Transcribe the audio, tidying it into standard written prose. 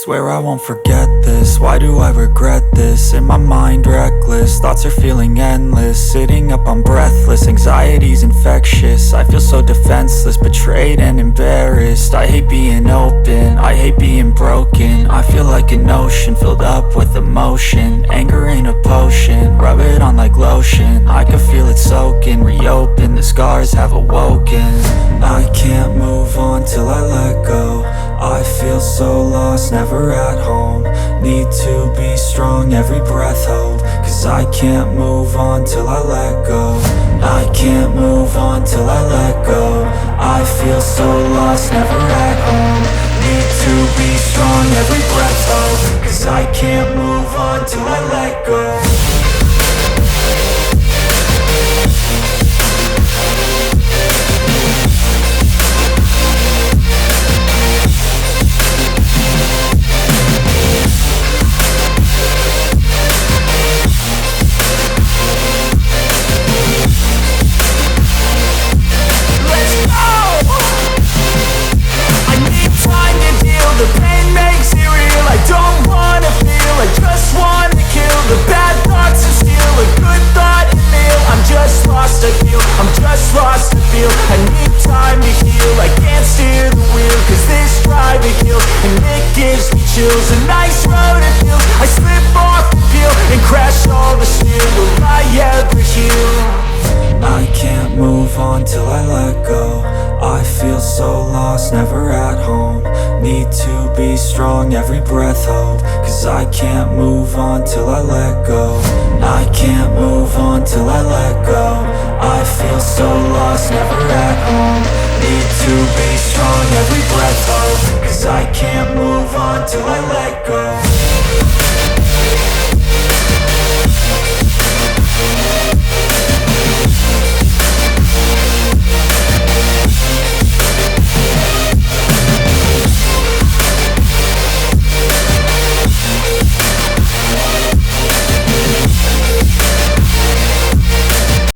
Swear I won't forget this, why do I regret this? In my mind reckless, thoughts are feeling endless. Sitting up I'm breathless, anxiety's infectious. I feel so defenseless, betrayed and embarrassed. I hate being open, I hate being broken. I feel like an ocean filled up with emotion. Anger ain't a potion, rub it on like lotion. I can feel it soaking, reopen, the scars have awoken. I can't move on till I let go. I feel so lost, never at home. Need to be strong, every breath hold. Cause I can't move on till I let go. I can't move on till I let go. I feel so lost, never at home. Need to be strong, every breath hold. Cause I can't move on till I let go. The pain makes it real, I don't wanna feel, I just wanna kill the bad thoughts and steal a good thought and meal. I'm just lost, I feel, I'm just lost, I feel. I need time to heal, I can't steer the wheel. Cause this drive it kills, and it gives me chills. A nice road it feels, I slip off the peel and crash all the steel. Will I ever heal? I can't move on till I let go. I feel so lost, never at home. Need to be strong, every breath hold. Cause I can't move on till I let go. I can't move on till I let go. I feel so lost, never at home. Need to be strong, every breath hold. Cause I can't move on till I let go.